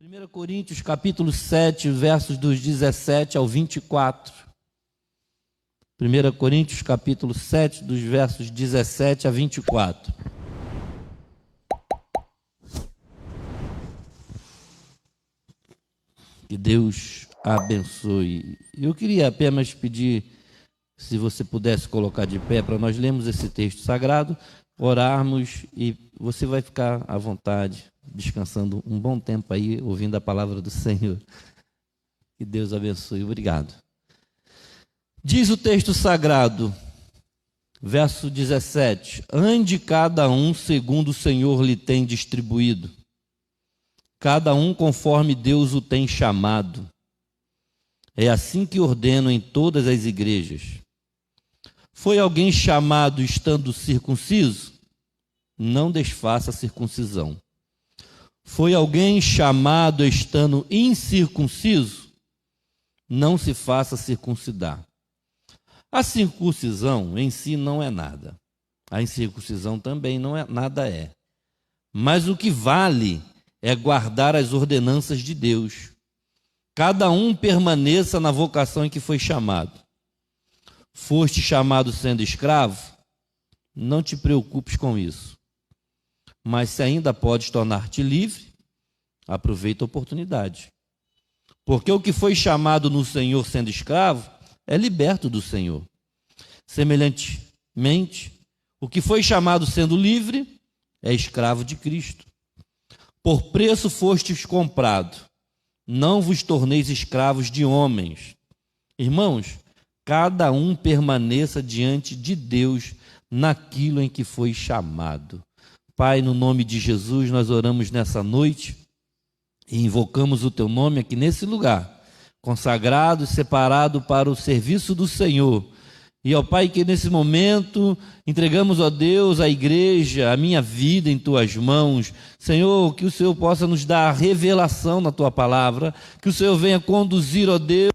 1 Coríntios capítulo 7, versos dos 17 ao 24. 1 Coríntios capítulo 7, dos versos 17 a 24. Que Deus abençoe. Eu queria apenas pedir, se você pudesse colocar de pé, para nós lermos esse texto sagrado, orarmos e você vai ficar à vontade, descansando um bom tempo aí, ouvindo a palavra do Senhor. Que Deus abençoe. Obrigado. Diz o texto sagrado, verso 17: ande cada um segundo o Senhor lhe tem distribuído, cada um conforme Deus o tem chamado. É assim que ordeno em todas as igrejas. Foi alguém chamado estando circunciso? Não desfaça a circuncisão. Foi alguém chamado estando incircunciso? Não se faça circuncidar. A circuncisão em si não é nada. A incircuncisão também não é nada é. Mas o que vale é guardar as ordenanças de Deus. Cada um permaneça na vocação em que foi chamado. Foste chamado sendo escravo? Não te preocupes com isso. Mas se ainda podes tornar-te livre, aproveita a oportunidade. Porque o que foi chamado no Senhor sendo escravo é liberto do Senhor. Semelhantemente, o que foi chamado sendo livre é escravo de Cristo. Por preço fostes comprado, não vos torneis escravos de homens. Irmãos, cada um permaneça diante de Deus naquilo em que foi chamado. Pai, no nome de Jesus, nós oramos nessa noite e invocamos o Teu nome aqui nesse lugar, consagrado e separado para o serviço do Senhor. E, ó Pai, que nesse momento entregamos, ó Deus, a igreja, a minha vida em Tuas mãos. Senhor, que o Senhor possa nos dar a revelação na Tua palavra, que o Senhor venha conduzir, ó Deus,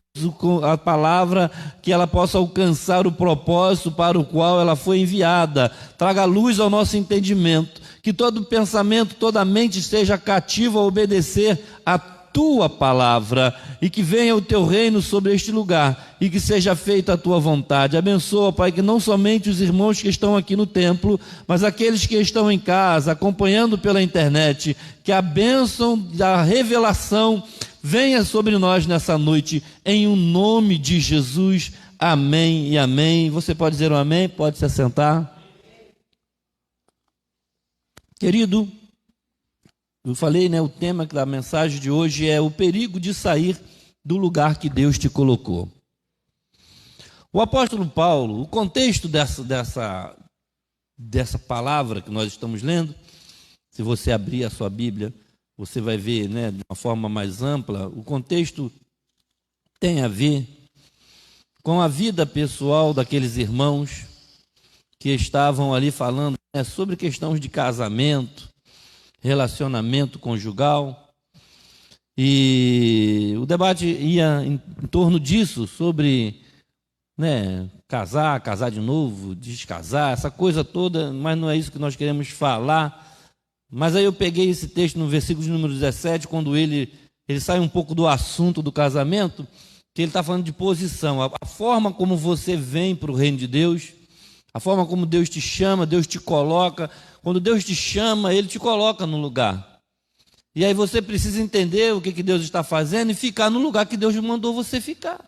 a palavra, que ela possa alcançar o propósito para o qual ela foi enviada. Traga luz ao nosso entendimento, que todo pensamento, toda mente esteja cativa a obedecer a Tua palavra, e que venha o Teu reino sobre este lugar, e que seja feita a Tua vontade. Abençoa, Pai, que não somente os irmãos que estão aqui no templo, mas aqueles que estão em casa, acompanhando pela internet, que a bênção da revelação venha sobre nós nessa noite, em o nome de Jesus. Amém e amém. Você pode dizer um amém? Pode se assentar. Querido, eu falei, o tema da mensagem de hoje é o perigo de sair do lugar que Deus te colocou. O apóstolo Paulo, o contexto dessa palavra que nós estamos lendo, se você abrir a sua Bíblia, você vai ver, de uma forma mais ampla, o contexto tem a ver com a vida pessoal daqueles irmãos que estavam ali falando sobre questões de casamento, relacionamento conjugal, e o debate ia em torno disso, sobre casar de novo, descasar, essa coisa toda, mas não é isso que nós queremos falar. Mas aí eu peguei esse texto no versículo de número 17, quando ele sai um pouco do assunto do casamento, que ele está falando de posição, a forma como você vem para o reino de Deus, a forma como Deus te chama, Deus te coloca. Quando Deus te chama, Ele te coloca no lugar. E aí você precisa entender o que Deus está fazendo e ficar no lugar que Deus mandou você ficar.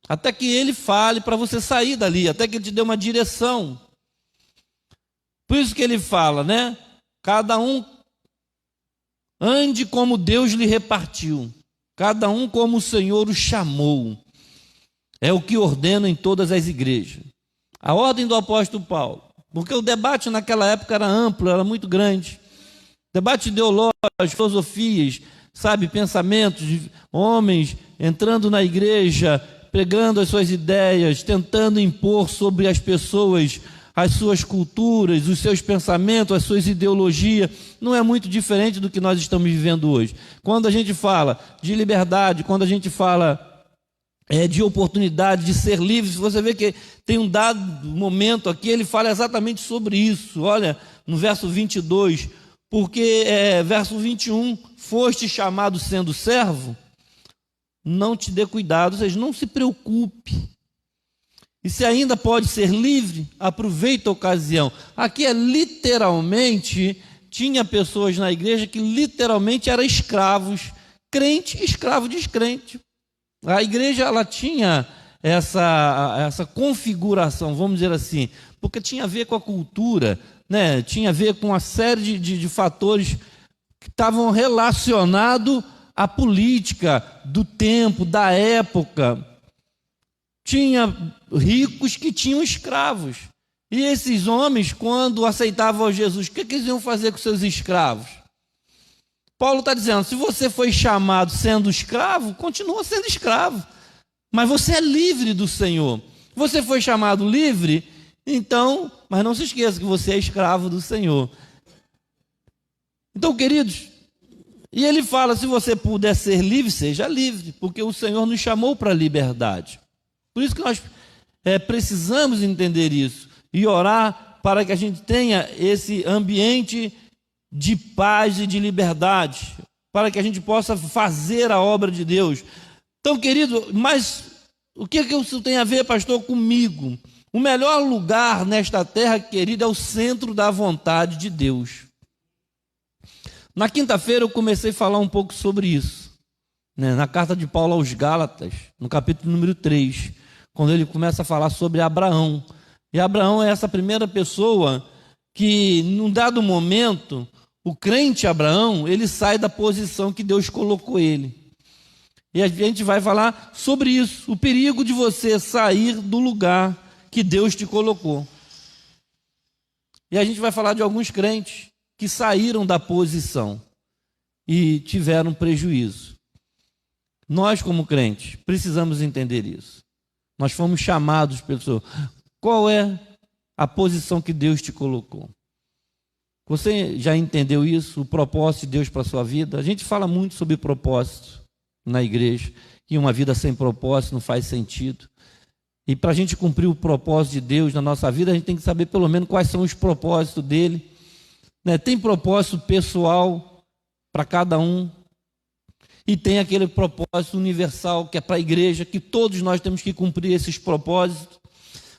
Até que Ele fale para você sair dali, até que Ele te dê uma direção. Por isso que Ele fala, cada um ande como Deus lhe repartiu. Cada um como o Senhor o chamou. É o que ordena em todas as igrejas. A ordem do apóstolo Paulo. Porque o debate naquela época era amplo, era muito grande. Debate ideológico, filosofias, pensamentos de homens entrando na igreja, pregando as suas ideias, tentando impor sobre as pessoas as suas culturas, os seus pensamentos, as suas ideologias. Não é muito diferente do que nós estamos vivendo hoje. Quando a gente fala de liberdade, quando a gente fala de oportunidade de ser livre, você vê que tem um dado momento aqui, ele fala exatamente sobre isso. Olha, no verso 22, porque verso 21 foste chamado sendo servo, não te dê cuidado, ou seja, não se preocupe. E se ainda pode ser livre, aproveita a ocasião. Aqui é literalmente, tinha pessoas na igreja que literalmente eram escravos, crente, escravo de descrente. A igreja, ela tinha essa configuração, vamos dizer assim, porque tinha a ver com a cultura, né? Tinha a ver com uma série de fatores que estavam relacionados à política do tempo, da época. Tinha ricos que tinham escravos. E esses homens, quando aceitavam Jesus, o que eles iam fazer com seus escravos? Paulo está dizendo, se você foi chamado sendo escravo, continua sendo escravo. Mas você é livre do Senhor. Você foi chamado livre, então, mas não se esqueça que você é escravo do Senhor. Então, queridos, e ele fala, se você puder ser livre, seja livre, porque o Senhor nos chamou para a liberdade. Por isso que nós precisamos entender isso e orar para que a gente tenha esse ambiente de paz e de liberdade, para que a gente possa fazer a obra de Deus. Então, querido, mas o que isso tem a ver, pastor, comigo? O melhor lugar nesta terra, querido, é o centro da vontade de Deus. Na quinta-feira eu comecei a falar um pouco sobre isso, né? Na carta de Paulo aos Gálatas, no capítulo número 3, quando ele começa a falar sobre Abraão. E Abraão é essa primeira pessoa que, num dado momento, o crente Abraão, ele sai da posição que Deus colocou ele. E a gente vai falar sobre isso, o perigo de você sair do lugar que Deus te colocou. E a gente vai falar de alguns crentes que saíram da posição e tiveram prejuízo. Nós, como crentes, precisamos entender isso. Nós fomos chamados pelo Senhor. Qual é a posição que Deus te colocou? Você já entendeu isso? O propósito de Deus para a sua vida? A gente fala muito sobre propósito na igreja, que uma vida sem propósito não faz sentido. E para a gente cumprir o propósito de Deus na nossa vida, a gente tem que saber pelo menos quais são os propósitos dele. Né? Tem propósito pessoal para cada um, e tem aquele propósito universal que é para a igreja, que todos nós temos que cumprir esses propósitos.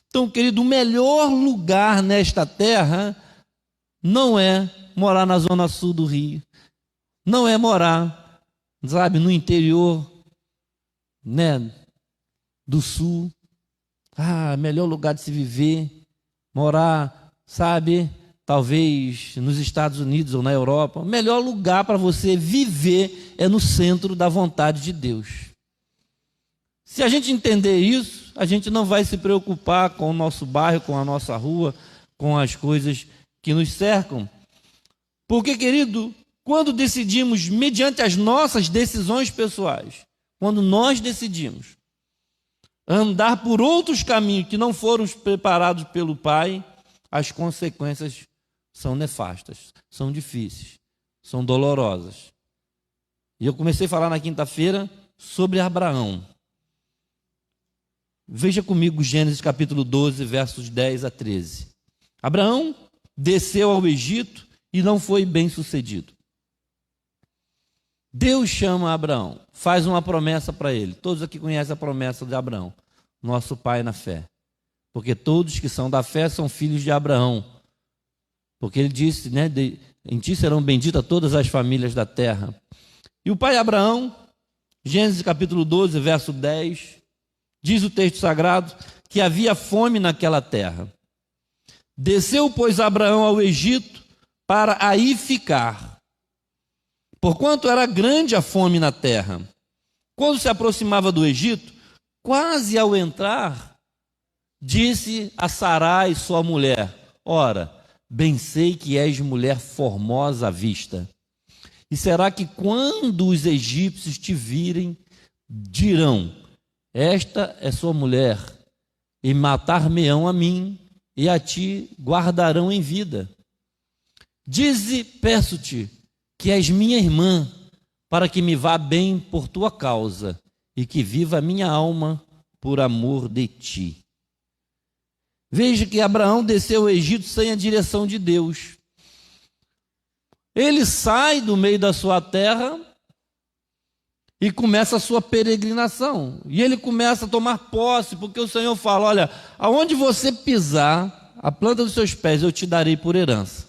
Então, querido, o melhor lugar nesta terra não é morar na zona sul do Rio, não é morar, sabe, no interior, né, do sul. Melhor lugar de se viver, morar, sabe, talvez nos Estados Unidos ou na Europa. O melhor lugar para você viver é no centro da vontade de Deus. Se a gente entender isso, a gente não vai se preocupar com o nosso bairro, com a nossa rua, com as coisas que nos cercam. Porque, querido, quando decidimos, mediante as nossas decisões pessoais, quando nós decidimos andar por outros caminhos que não foram preparados pelo Pai, as consequências são nefastas, são difíceis, são dolorosas. E eu comecei a falar na quinta-feira sobre Abraão. Veja comigo Gênesis capítulo 12, versos 10 a 13. Abraão desceu ao Egito e não foi bem sucedido. Deus chama Abraão, faz uma promessa para ele. Todos aqui conhecem a promessa de Abraão, nosso pai na fé. Porque todos que são da fé são filhos de Abraão. Porque ele disse, né, em ti serão benditas todas as famílias da terra. E o pai Abraão, Gênesis capítulo 12, verso 10, diz o texto sagrado que havia fome naquela terra. Desceu, pois, Abraão ao Egito para aí ficar, porquanto era grande a fome na terra. Quando se aproximava do Egito, quase ao entrar, disse a Sarai, sua mulher: ora, bem sei que és mulher formosa à vista. E será que quando os egípcios te virem, dirão: esta é sua mulher, e matar-me-ão a mim, e a ti guardarão em vida. Dize, peço-te, que és minha irmã, para que me vá bem por tua causa, e que viva a minha alma por amor de ti. Veja que Abraão desceu ao Egito sem a direção de Deus. Ele sai do meio da sua terra e começa a sua peregrinação. E ele começa a tomar posse, porque o Senhor fala: olha, aonde você pisar, a planta dos seus pés eu te darei por herança.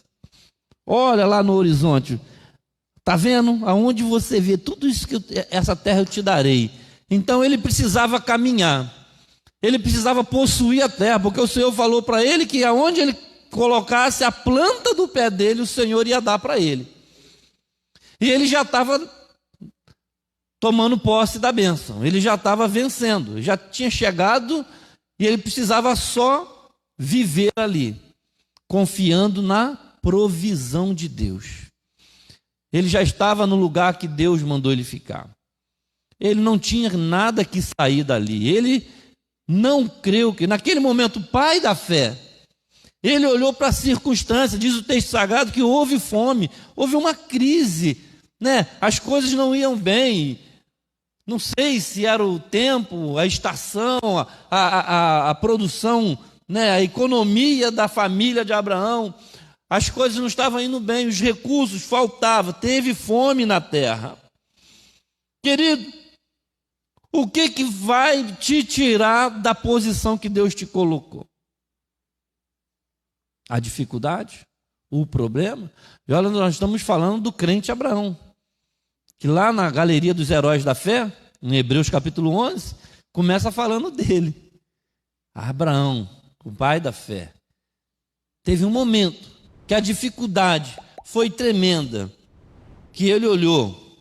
Olha lá no horizonte, está vendo? Aonde você vê, tudo isso que essa terra eu te darei. Então ele precisava caminhar, ele precisava possuir a terra, porque o Senhor falou para ele que aonde ele colocasse a planta do pé dele, o Senhor ia dar para ele. E ele já estava tomando posse da bênção, ele já estava vencendo, já tinha chegado e ele precisava só viver ali, confiando na provisão de Deus. Ele já estava no lugar que Deus mandou ele ficar. Ele não tinha nada que sair dali. Ele não creu que, naquele momento, o pai da fé, ele olhou para a circunstância, diz o texto sagrado que houve fome, houve uma crise, né? As coisas não iam bem. Não sei se era o tempo, a estação, a produção, né? A economia da família de Abraão. As coisas não estavam indo bem, os recursos faltavam, teve fome na terra. Querido, o que vai te tirar da posição que Deus te colocou? A dificuldade? O problema? E olha, nós estamos falando do crente Abraão, que lá na galeria dos heróis da fé, em Hebreus capítulo 11, começa falando dele. Abraão, o pai da fé, teve um momento que a dificuldade foi tremenda, que ele olhou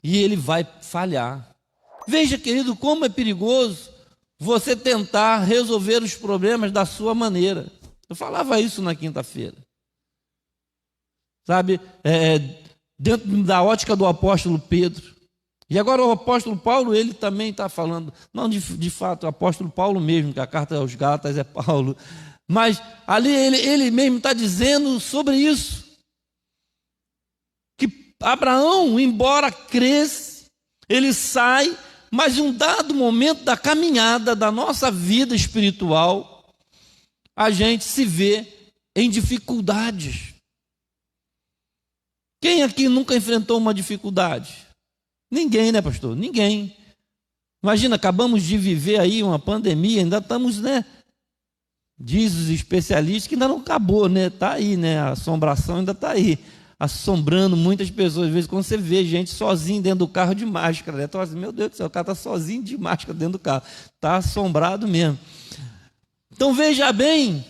e ele vai falhar. Veja, querido, como é perigoso você tentar resolver os problemas da sua maneira. Eu falava isso na quinta-feira. Sabe, dentro da ótica do apóstolo Pedro. E agora o apóstolo Paulo, ele também está falando, não de fato, o apóstolo Paulo mesmo, que a carta aos Gálatas é Paulo, mas ali ele mesmo está dizendo sobre isso, que Abraão, embora cresça, ele sai, mas em um dado momento da caminhada da nossa vida espiritual, a gente se vê em dificuldades. Quem aqui nunca enfrentou uma dificuldade? Ninguém, né, pastor? Ninguém. Imagina, acabamos de viver aí uma pandemia, ainda estamos, né? Diz os especialistas que ainda não acabou, né? Está aí, né? A assombração ainda está aí, assombrando muitas pessoas. Às vezes, quando você vê gente sozinho dentro do carro de máscara, né? Então, assim, meu Deus do céu, o cara está sozinho de máscara dentro do carro. Está assombrado mesmo. Então, veja bem.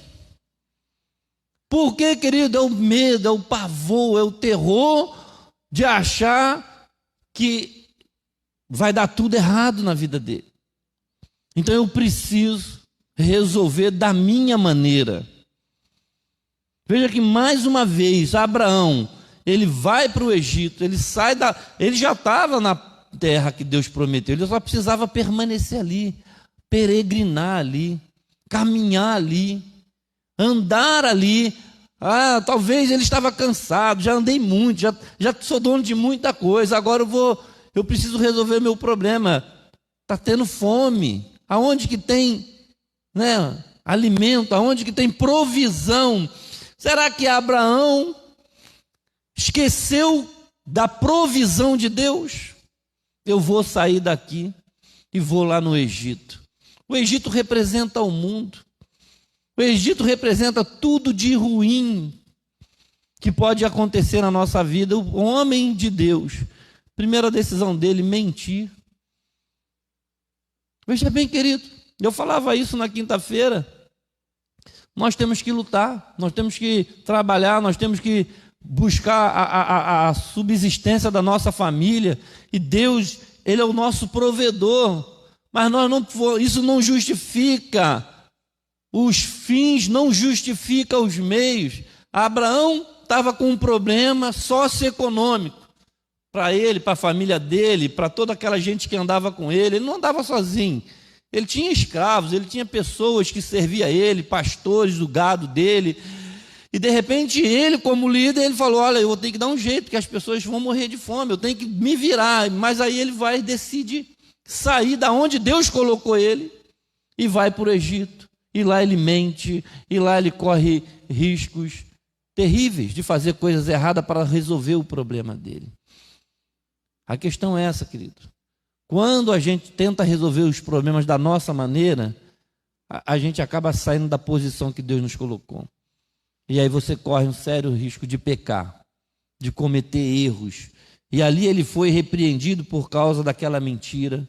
Por que, querido? É o medo, é o pavor, é o terror de achar que vai dar tudo errado na vida dele. Então, eu preciso resolver da minha maneira. Veja que mais uma vez Abraão, ele vai para o Egito, ele já estava na terra que Deus prometeu, ele só precisava permanecer ali, peregrinar ali, caminhar ali, andar ali. Talvez ele estava cansado, já andei muito, já sou dono de muita coisa, agora eu preciso resolver meu problema. Está tendo fome, aonde que tem, né, alimento, aonde que tem provisão? Será que Abraão esqueceu da provisão de Deus? Eu vou sair daqui e vou lá no Egito. O Egito representa o mundo. O Egito representa tudo de ruim que pode acontecer na nossa vida. O homem de Deus, primeira decisão dele, mentir. Veja bem, querido, eu falava isso na quinta-feira. Nós temos que lutar, nós temos que trabalhar, nós temos que buscar a subsistência da nossa família. E Deus, Ele é o nosso provedor. Mas isso não justifica os fins, não justifica os meios. Abraão estava com um problema socioeconômico. Para ele, para a família dele, para toda aquela gente que andava com ele. Ele não andava sozinho. Ele tinha escravos, ele tinha pessoas que serviam a ele, pastores do gado dele. E de repente ele, como líder, ele falou: olha, eu vou ter que dar um jeito, porque as pessoas vão morrer de fome, eu tenho que me virar. Mas aí ele decide sair da onde Deus colocou ele e vai para o Egito. E lá ele mente, e lá ele corre riscos. terríveis de fazer coisas erradas para resolver o problema dele. A questão é essa, querido. Quando a gente tenta resolver os problemas da nossa maneira, a gente acaba saindo da posição que Deus nos colocou. E aí você corre um sério risco de pecar, de cometer erros. E ali ele foi repreendido por causa daquela mentira.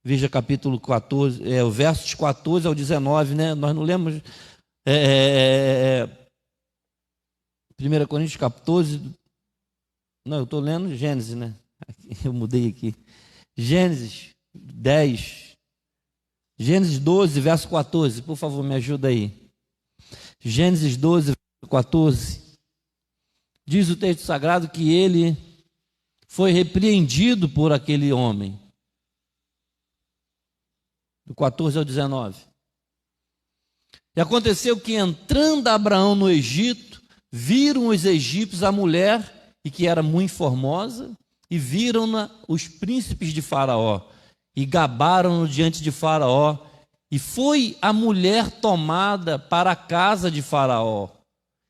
Veja capítulo 14, o versos 14 ao 19, né? Nós não lemos. 1 Coríntios 14. Não, eu estou lendo Gênesis, né? Eu mudei aqui. Gênesis 10. Gênesis 12, verso 14. Por favor, me ajuda aí. Gênesis 12, verso 14. Diz o texto sagrado que ele foi repreendido por aquele homem. Do 14 ao 19. E aconteceu que, entrando Abraão no Egito, viram os egípcios a mulher, e que era muito formosa, e viram-na os príncipes de Faraó, e gabaram-no diante de Faraó, e foi a mulher tomada para a casa de Faraó,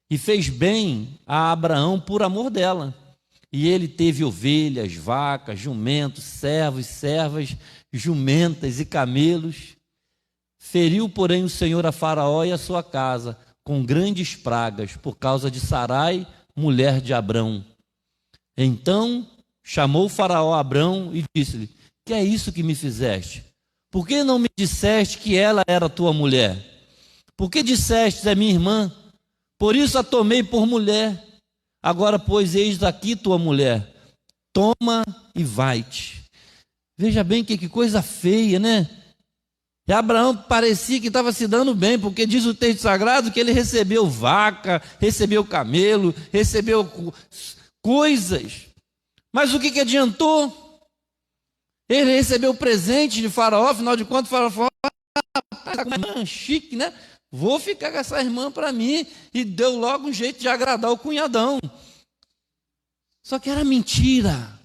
e fez bem a Abraão por amor dela. E ele teve ovelhas, vacas, jumentos, servos, servas, jumentas e camelos. Feriu, porém, o Senhor a Faraó e a sua casa com grandes pragas, por causa de Sarai, mulher de Abrão. Então chamou Faraó a Abrão e disse-lhe: que é isso que me fizeste? Por que não me disseste que ela era tua mulher? Por que disseste: é minha irmã? Por isso a tomei por mulher. Agora, pois, eis aqui tua mulher. Toma e vai-te. Veja bem que coisa feia, né? E Abraão parecia que estava se dando bem, porque diz o texto sagrado que ele recebeu vaca, recebeu camelo, recebeu coisas. Mas o que adiantou? Ele recebeu presente de Faraó, afinal de contas, Faraó falou: tá com uma irmã chique, né? Vou ficar com essa irmã para mim. E deu logo um jeito de agradar o cunhadão. Só que era mentira.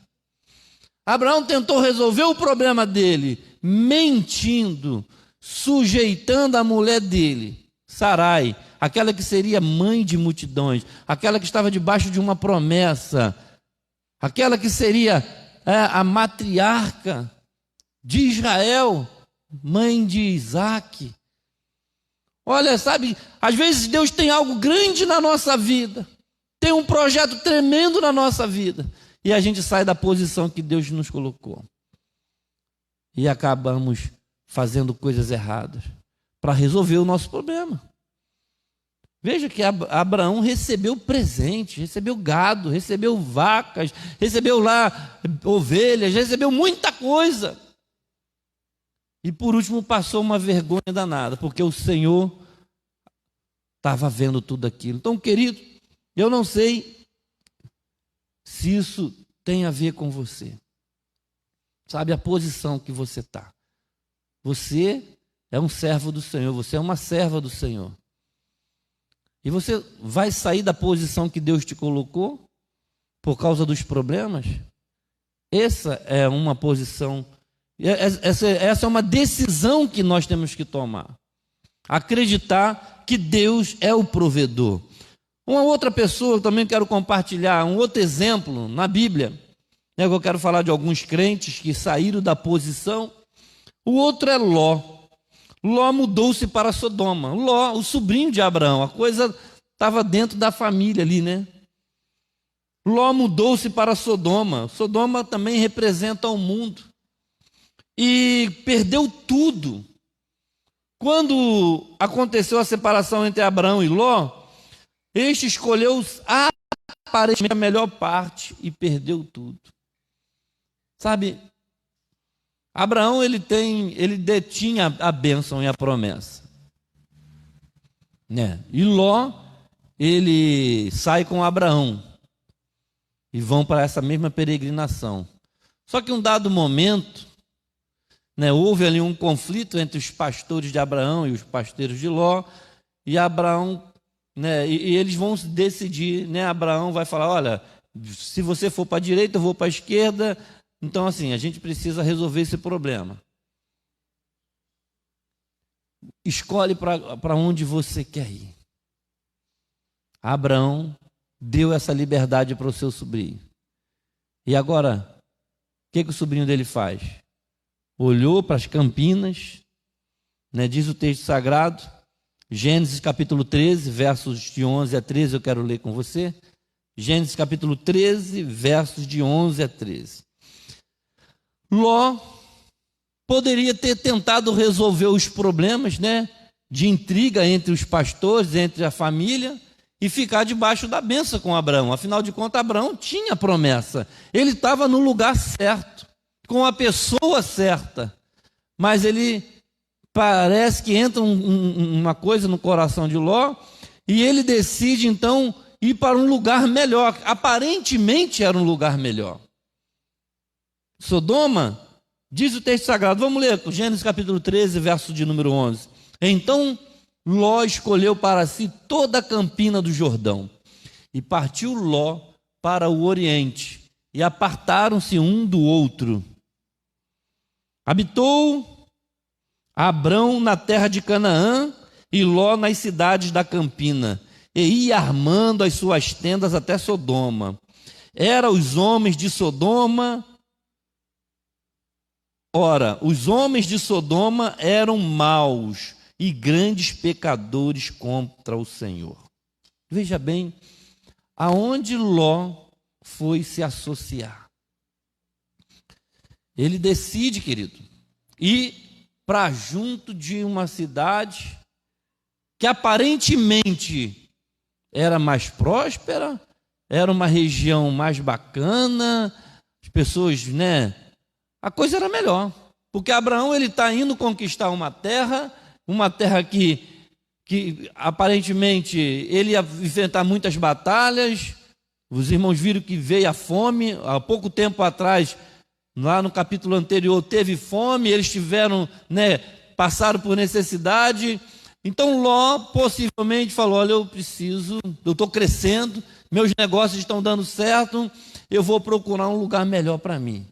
Abraão tentou resolver o problema dele, mentindo, sujeitando a mulher dele, Sarai, aquela que seria mãe de multidões, aquela que estava debaixo de uma promessa, aquela que seria a matriarca de Israel, mãe de Isaac. Olha, sabe, às vezes Deus tem algo grande na nossa vida, tem um projeto tremendo na nossa vida, e a gente sai da posição que Deus nos colocou. E acabamos fazendo coisas erradas para resolver o nosso problema. Veja que Abraão recebeu presente, recebeu gado, recebeu vacas, recebeu lá ovelhas, recebeu muita coisa. E por último passou uma vergonha danada, porque o Senhor estava vendo tudo aquilo. Então, querido, eu não sei se isso tem a ver com você. Sabe a posição que você está. Você é um servo do Senhor, você é uma serva do Senhor. E você vai sair da posição que Deus te colocou por causa dos problemas? Essa é uma posição, essa é uma decisão que nós temos que tomar. Acreditar que Deus é o provedor. Uma outra pessoa, também quero compartilhar, um outro exemplo na Bíblia. Eu quero falar de alguns crentes que saíram da posição. O outro é Ló. Ló mudou-se para Sodoma. Ló, o sobrinho de Abraão, a coisa estava dentro da família ali, né? Ló mudou-se para Sodoma. Sodoma também representa o mundo. E perdeu tudo. Quando aconteceu a separação entre Abraão e Ló, este escolheu aparentemente a melhor parte e perdeu tudo. Sabe, Abraão ele detinha a bênção e a promessa, né? E Ló, ele sai com Abraão e vão para essa mesma peregrinação. Só que em um dado momento, né, houve ali um conflito entre os pastores de Abraão e os pastores de Ló, e Abraão, né, e eles vão decidir, né? Abraão vai falar: olha, se você for para a direita, eu vou para a esquerda. Então, assim, a gente precisa resolver esse problema. Escolhe para onde você quer ir. Abraão deu essa liberdade para o seu sobrinho. E agora, o que o sobrinho dele faz? Olhou para as campinas, né, diz o texto sagrado, Gênesis capítulo 13, versos de 11 a 13, eu quero ler com você. Gênesis capítulo 13, versos de 11 a 13. Ló poderia ter tentado resolver os problemas, né, de intriga entre os pastores, entre a família, e ficar debaixo da bênção com Abraão. Afinal de contas, Abraão tinha promessa. Ele estava no lugar certo, com a pessoa certa. Mas ele parece que entra uma coisa no coração de Ló, e ele decide então ir para um lugar melhor. Aparentemente era um lugar melhor. Sodoma, diz o texto sagrado, vamos ler, Gênesis capítulo 13, verso de número 11. Então Ló escolheu para si toda a campina do Jordão, e partiu Ló para o oriente, e apartaram-se um do outro. Habitou Abrão na terra de Canaã, e Ló nas cidades da campina, e ia armando as suas tendas até Sodoma. Eram os homens de Sodoma. Ora, os homens de Sodoma eram maus e grandes pecadores contra o Senhor. Veja bem, aonde Ló foi se associar. Ele decide, querido, ir para junto de uma cidade que aparentemente era mais próspera, era uma região mais bacana, as pessoas, né? A coisa era melhor, porque Abraão ele está indo conquistar uma terra que aparentemente ele ia enfrentar muitas batalhas. Os irmãos viram que veio a fome, há pouco tempo atrás, lá no capítulo anterior, teve fome, eles tiveram, né, passaram por necessidade. Então Ló possivelmente falou, olha, eu estou crescendo, meus negócios estão dando certo, eu vou procurar um lugar melhor para mim.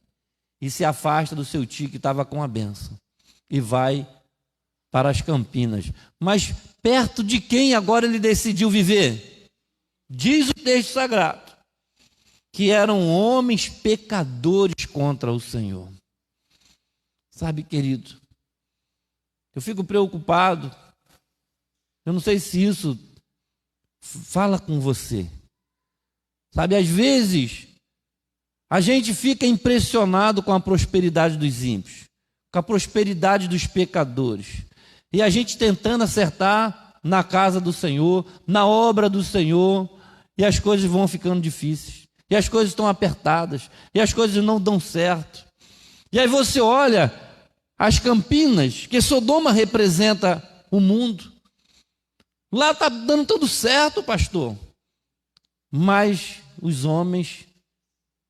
E se afasta do seu tio que estava com a bênção, e vai para as campinas. Mas perto de quem agora ele decidiu viver? Diz o texto sagrado, que eram homens pecadores contra o Senhor. Sabe, querido, eu fico preocupado, eu não sei se isso fala com você. Sabe, às vezes, a gente fica impressionado com a prosperidade dos ímpios, com a prosperidade dos pecadores, e a gente tentando acertar na casa do Senhor, na obra do Senhor, e as coisas vão ficando difíceis, e as coisas estão apertadas, e as coisas não dão certo. E aí você olha as campinas, que Sodoma representa o mundo. Lá está dando tudo certo, pastor. Mas os homens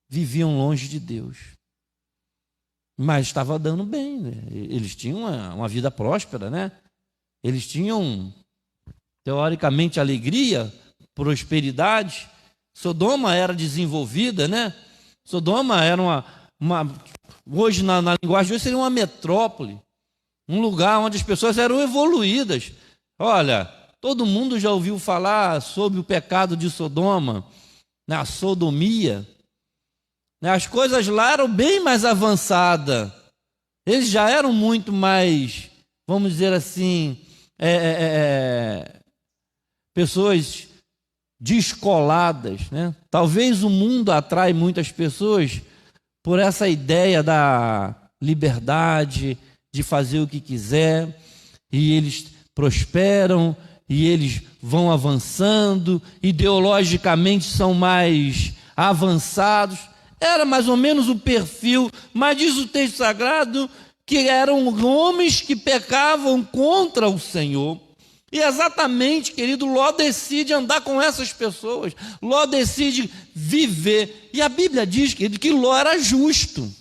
viviam longe de Deus. Mas estava dando bem, né? Eles tinham uma vida próspera, né? Eles tinham, teoricamente, alegria, prosperidade. Sodoma era desenvolvida, né? Sodoma era hoje, na linguagem de hoje, seria uma metrópole. Um lugar onde as pessoas eram evoluídas. Olha, todo mundo já ouviu falar sobre o pecado de Sodoma, né? A sodomia. As coisas lá eram bem mais avançadas. Eles já eram muito mais, vamos dizer assim, pessoas descoladas, né? Talvez o mundo atrai muitas pessoas por essa ideia da liberdade, de fazer o que quiser, e eles prosperam, e eles vão avançando, ideologicamente são mais avançados. Era mais ou menos o perfil, mas diz o texto sagrado que eram homens que pecavam contra o Senhor. E exatamente, querido, Ló decide andar com essas pessoas. Ló decide viver. E a Bíblia diz, querido, que Ló era justo.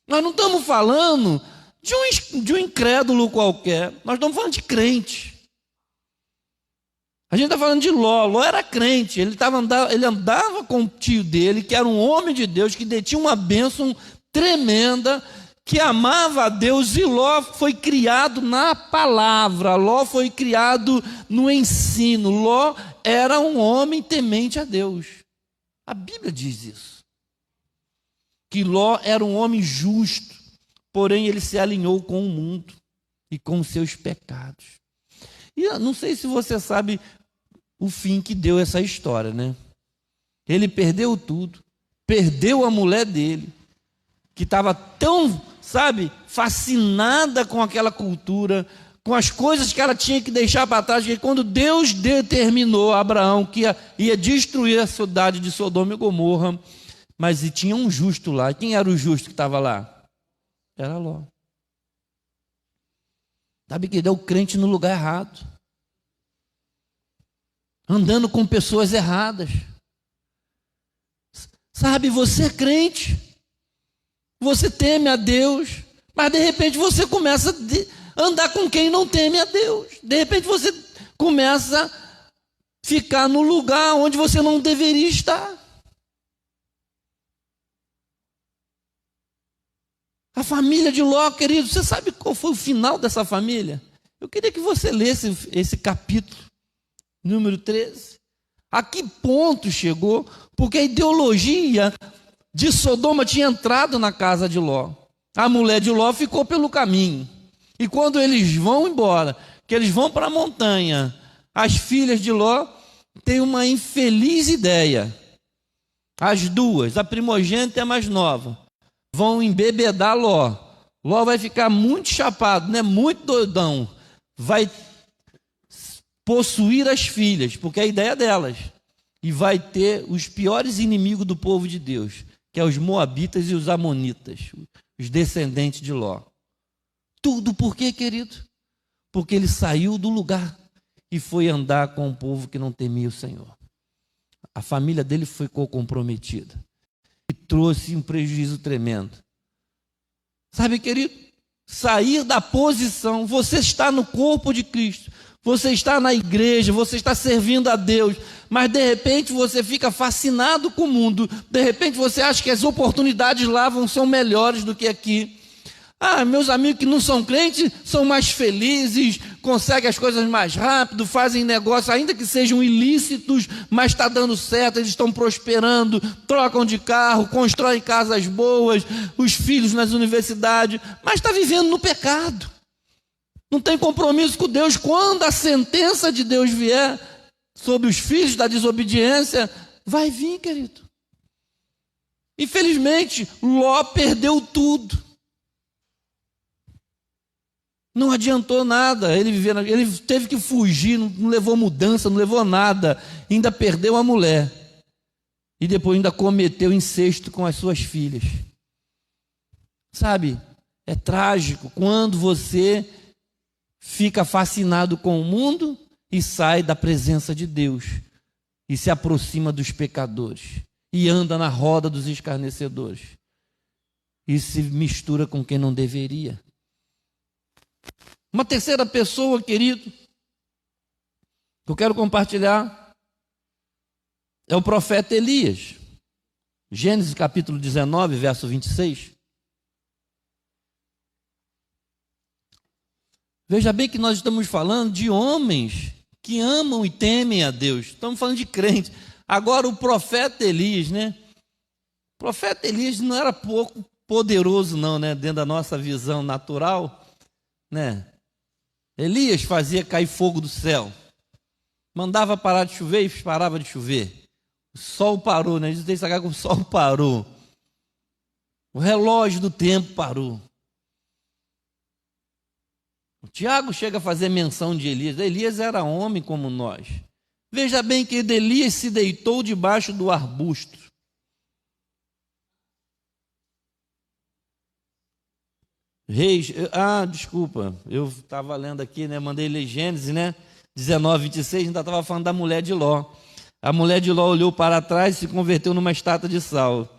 Nós não estamos falando de um incrédulo qualquer. Nós estamos falando de crente. A gente está falando de Ló. Ló era crente, ele andava com o tio dele, que era um homem de Deus, que detinha uma bênção tremenda, que amava a Deus, e Ló foi criado na palavra, Ló foi criado no ensino. Ló era um homem temente a Deus. A Bíblia diz isso. Que Ló era um homem justo, porém ele se alinhou com o mundo e com os seus pecados. E eu não sei se você sabe o fim que deu essa história, né? Ele perdeu tudo, perdeu a mulher dele, que estava tão, sabe, fascinada com aquela cultura, com as coisas que ela tinha que deixar para trás, que quando Deus determinou a Abraão que ia destruir a cidade de Sodoma e Gomorra, mas tinha um justo lá. Quem era o justo que estava lá? Era Ló. Sabe que deu o crente no lugar errado, andando com pessoas erradas. Sabe, você é crente, você teme a Deus, mas de repente você começa a andar com quem não teme a Deus. De repente você começa a ficar no lugar onde você não deveria estar. A família de Ló, querido, você sabe qual foi o final dessa família? Eu queria que você lesse esse capítulo, número 13. A que ponto chegou? Porque a ideologia de Sodoma tinha entrado na casa de Ló. A mulher de Ló ficou pelo caminho. E quando eles vão embora, que eles vão para a montanha, as filhas de Ló têm uma infeliz ideia. As duas, a primogênita e a mais nova, vão embebedar Ló. Ló vai ficar muito chapado, né? Muito doidão. Vai possuir as filhas, porque é a ideia delas. E vai ter os piores inimigos do povo de Deus, que é os moabitas e os amonitas, os descendentes de Ló. Tudo por quê, querido? Porque ele saiu do lugar e foi andar com um povo que não temia o Senhor. A família dele ficou comprometida e trouxe um prejuízo tremendo. Sabe, querido? Sair da posição, você está no corpo de Cristo, você está na igreja, você está servindo a Deus, mas de repente você fica fascinado com o mundo, de repente você acha que as oportunidades lá são melhores do que aqui. Ah, meus amigos que não são crentes são mais felizes, conseguem as coisas mais rápido, fazem negócios, ainda que sejam ilícitos, mas está dando certo, eles estão prosperando, trocam de carro, constroem casas boas, os filhos nas universidades, mas está vivendo no pecado. Não tem compromisso com Deus. Quando a sentença de Deus vier sobre os filhos da desobediência, vai vir, querido. Infelizmente, Ló perdeu tudo. Não adiantou nada, ele teve que fugir, não levou mudança, não levou nada, ainda perdeu a mulher. E depois ainda cometeu incesto com as suas filhas. Sabe, é trágico quando você fica fascinado com o mundo e sai da presença de Deus e se aproxima dos pecadores e anda na roda dos escarnecedores e se mistura com quem não deveria. Uma terceira pessoa, querido, que eu quero compartilhar é o profeta Elias. Gênesis capítulo 19, verso 26. Veja bem que nós estamos falando de homens que amam e temem a Deus. Estamos falando de crentes. Agora o profeta Elias, né? O profeta Elias não era pouco poderoso não, né? Dentro da nossa visão natural, né? Elias fazia cair fogo do céu. Mandava parar de chover e parava de chover. O sol parou, né? Diz que o sol parou. O relógio do tempo parou. O Tiago chega a fazer menção de Elias. Elias era homem como nós. Veja bem que Elias se deitou debaixo do arbusto. Reis, desculpa, eu estava lendo aqui, né? Mandei ler Gênesis, né? 19, 26, ainda estava falando da mulher de Ló. A mulher de Ló olhou para trás e se converteu numa estátua de sal.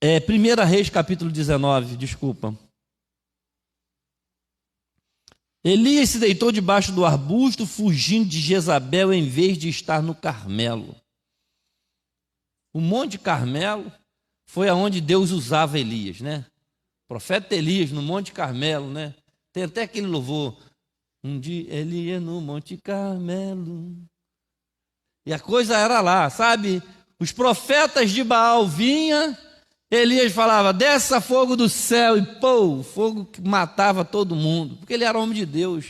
1 Reis, capítulo 19, desculpa. Elias se deitou debaixo do arbusto, fugindo de Jezabel, em vez de estar no Carmelo. O Monte Carmelo foi aonde Deus usava Elias, né? O profeta Elias no Monte Carmelo, né? Tem até aquele louvor. Um dia Elias no Monte Carmelo E a coisa era lá, sabe? Os profetas de Baal vinham, Elias falava, desça fogo do céu, e pô, fogo que matava todo mundo, porque ele era homem de Deus.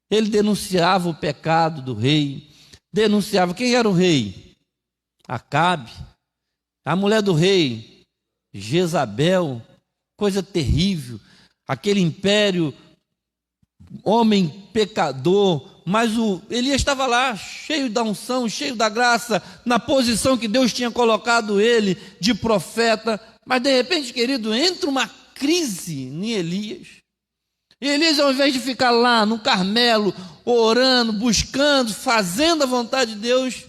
Ele denunciava o pecado do rei, denunciava. Quem era o rei? Acabe. A mulher do rei, Jezabel, coisa terrível, aquele império, homem pecador, mas o Elias estava lá, cheio da unção, cheio da graça, na posição que Deus tinha colocado ele, de profeta, mas de repente, querido, entra uma crise em Elias, e Elias, ao invés de ficar lá no Carmelo, orando, buscando, fazendo a vontade de Deus,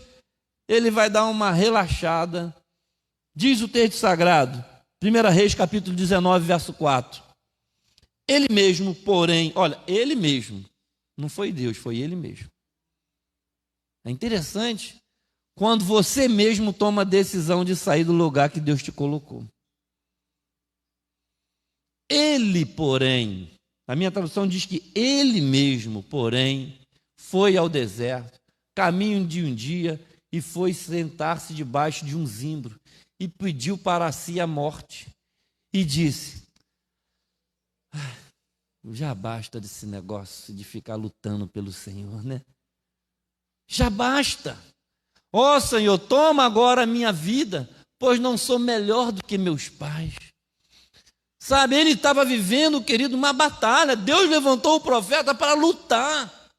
ele vai dar uma relaxada. Diz o texto sagrado, 1 Reis capítulo 19, verso 4, ele mesmo, porém, olha, ele mesmo, não foi Deus, foi ele mesmo. É interessante quando você mesmo toma a decisão de sair do lugar que Deus te colocou. Ele, porém, a minha tradução diz que ele mesmo, porém, foi ao deserto, caminho de um dia, e foi sentar-se debaixo de um zimbro, e pediu para si a morte, e disse, já basta desse negócio de ficar lutando pelo Senhor, né? Já basta. Ó Senhor, toma agora a minha vida, pois não sou melhor do que meus pais. Sabe, ele estava vivendo, querido, uma batalha. Deus levantou o profeta para lutar,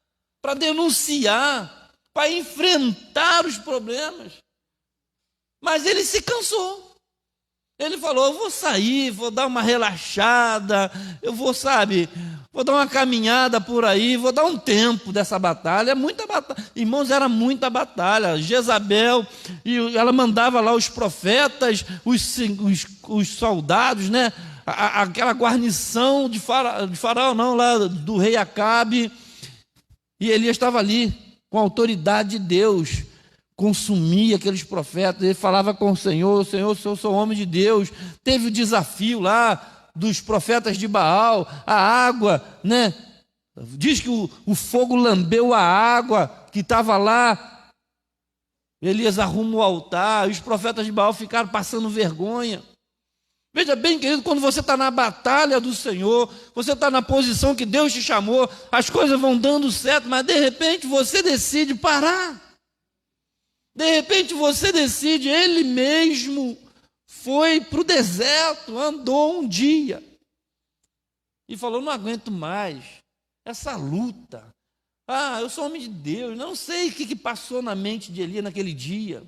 para denunciar, para enfrentar os problemas. Mas ele se cansou. Ele falou, eu vou sair, vou dar uma relaxada, eu vou, sabe, vou dar uma caminhada por aí, vou dar um tempo dessa batalha. É muita batalha, irmãos, era muita batalha. Jezabel, e ela mandava lá os profetas, os soldados, né? Aquela guarnição de Faraó, não, lá do rei Acabe, e Elias estava ali, com a autoridade de Deus, consumia aqueles profetas, ele falava com o Senhor, Senhor, eu sou homem de Deus. Teve o desafio lá dos profetas de Baal, a água, né? Diz que o fogo lambeu a água que estava lá. Elias arruma o altar, e os profetas de Baal ficaram passando vergonha. Veja bem, querido, quando você está na batalha do Senhor, você está na posição que Deus te chamou, as coisas vão dando certo, mas de repente você decide parar. De repente você decide, ele mesmo foi para o deserto, andou um dia e falou, não aguento mais essa luta. Eu sou homem de Deus, não sei o que passou na mente de Elias naquele dia.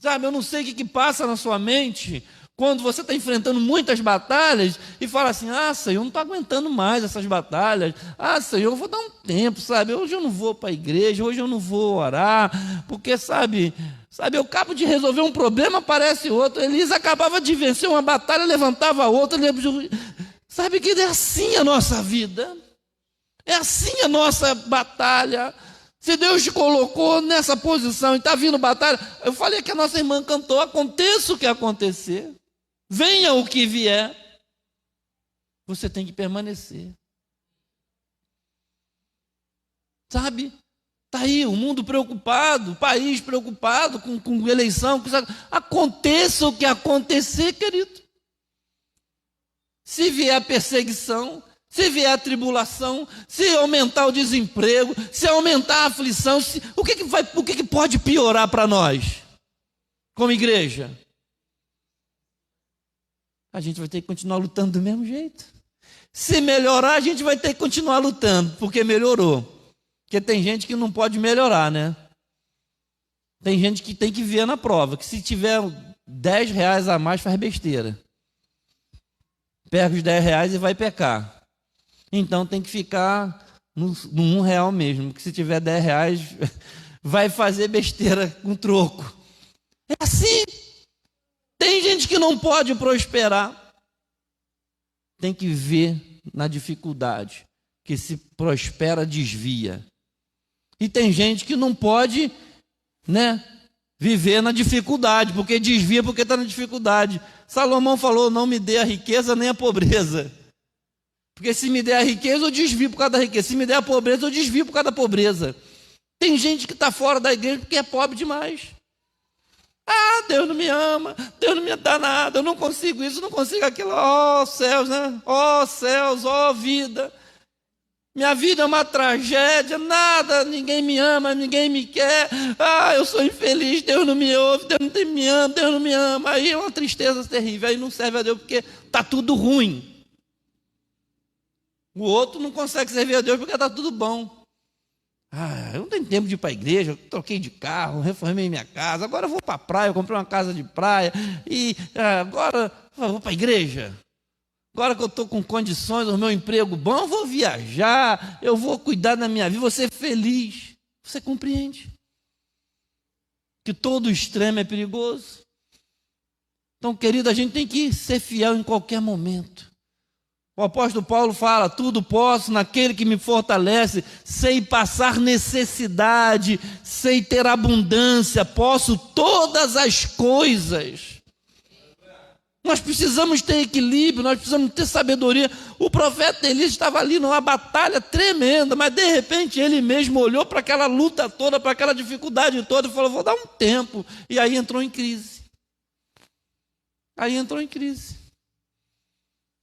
Sabe, eu não sei o que passa na sua mente quando você está enfrentando muitas batalhas e fala assim, Senhor, eu não estou aguentando mais essas batalhas. Senhor, eu vou dar um tempo, sabe? Hoje eu não vou para a igreja, hoje eu não vou orar, porque, sabe, eu acabo de resolver um problema, aparece outro. Elias acabava de vencer uma batalha, levantava outra. Sabe que é assim a nossa vida, é assim a nossa batalha. Se Deus te colocou nessa posição e está vindo batalha, eu falei que a nossa irmã cantou, aconteça o que acontecer, venha o que vier, você tem que permanecer. Sabe? Está aí o mundo preocupado, o país preocupado com eleição. Aconteça o que acontecer, querido. Se vier a perseguição, se vier a tribulação, se aumentar o desemprego, se aumentar a aflição, o que pode piorar para nós, como igreja? A gente vai ter que continuar lutando do mesmo jeito. Se melhorar, a gente vai ter que continuar lutando, porque melhorou. Porque tem gente que não pode melhorar, né? Tem gente que tem que ver na prova, que se tiver 10 reais a mais, faz besteira. Pega os 10 reais e vai pecar. Então tem que ficar no R$1 mesmo, porque se tiver 10 reais, vai fazer besteira com troco. É assim. Tem gente que não pode prosperar. Tem que ver na dificuldade, que se prospera, desvia. E tem gente que não pode, né, viver na dificuldade, porque desvia porque está na dificuldade. Salomão falou, não me dê a riqueza nem a pobreza. Porque se me der a riqueza, eu desvio por causa da riqueza. Se me der a pobreza, eu desvio por causa da pobreza. Tem gente que está fora da igreja porque é pobre demais. Ah, Deus não me ama, Deus não me dá nada, eu não consigo isso, não consigo aquilo. Ó céus, né? Ó céus, ó vida. Minha vida é uma tragédia, nada, ninguém me ama, ninguém me quer. Ah, eu sou infeliz, Deus não me ouve, Deus não me ama, Deus não me ama. Aí é uma tristeza terrível, aí não serve a Deus porque está tudo ruim. O outro não consegue servir a Deus porque está tudo bom. Ah, eu não tenho tempo de ir para a igreja, eu troquei de carro, reformei minha casa, agora eu vou para a praia, eu comprei uma casa de praia, e agora eu vou para a igreja. Agora que eu estou com condições, o meu emprego bom, eu vou viajar, eu vou cuidar da minha vida, vou ser feliz. Você compreende que todo extremo é perigoso? Então, querido, a gente tem que ser fiel em qualquer momento. O apóstolo Paulo fala: tudo posso naquele que me fortalece, sei passar necessidade, sei ter abundância, posso todas as coisas. Nós precisamos ter equilíbrio, nós precisamos ter sabedoria. O profeta Elias estava ali numa batalha tremenda, mas de repente ele mesmo olhou para aquela luta toda, para aquela dificuldade toda e falou: vou dar um tempo. E aí entrou em crise.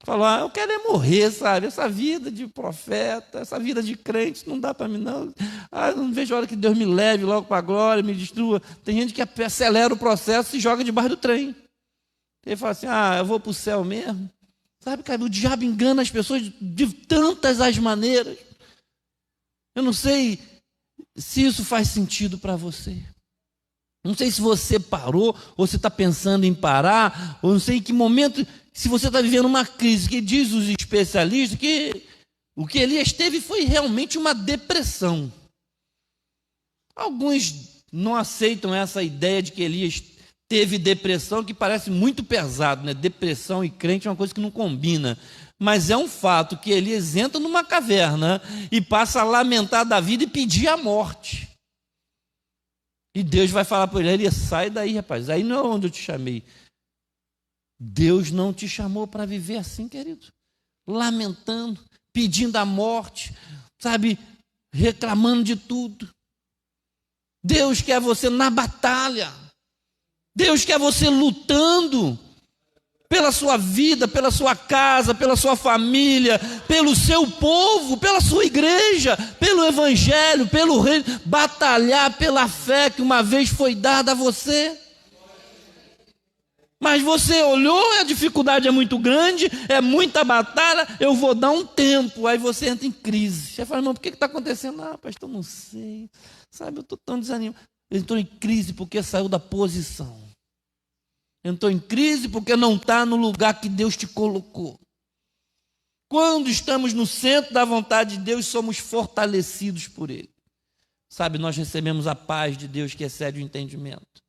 Falou: eu quero é morrer, sabe? Essa vida de profeta, essa vida de crente, não dá para mim não. Eu não vejo a hora que Deus me leve logo para a glória, me destrua. Tem gente que acelera o processo e se joga debaixo do trem. Ele fala assim: eu vou para o céu mesmo. Sabe, cara, o diabo engana as pessoas de tantas as maneiras. Eu não sei se isso faz sentido para você. Não sei se você parou, ou se está pensando em parar, ou não sei em que momento, se você está vivendo uma crise, que diz os especialistas que o que Elias teve foi realmente uma depressão. Alguns não aceitam essa ideia de que Elias teve depressão, que parece muito pesado, né? Depressão e crente é uma coisa que não combina. Mas é um fato que Elias entra numa caverna e passa a lamentar da vida e pedir a morte. E Deus vai falar para ele: Elias, sai daí, rapaz, aí não é onde eu te chamei. Deus não te chamou para viver assim, querido. Lamentando, pedindo a morte, sabe, reclamando de tudo. Deus quer você na batalha. Deus quer você lutando pela sua vida, pela sua casa, pela sua família, pelo seu povo, pela sua igreja, pelo evangelho, pelo reino, batalhar pela fé que uma vez foi dada a você. Mas você olhou, a dificuldade é muito grande, é muita batalha, eu vou dar um tempo. Aí você entra em crise. Você fala: irmão, por que está acontecendo? Pastor, não sei, sabe, eu estou tão desanimado. Ele entrou em crise porque saiu da posição. Entrou em crise porque não está no lugar que Deus te colocou. Quando estamos no centro da vontade de Deus, somos fortalecidos por Ele. Sabe, nós recebemos a paz de Deus que excede o entendimento.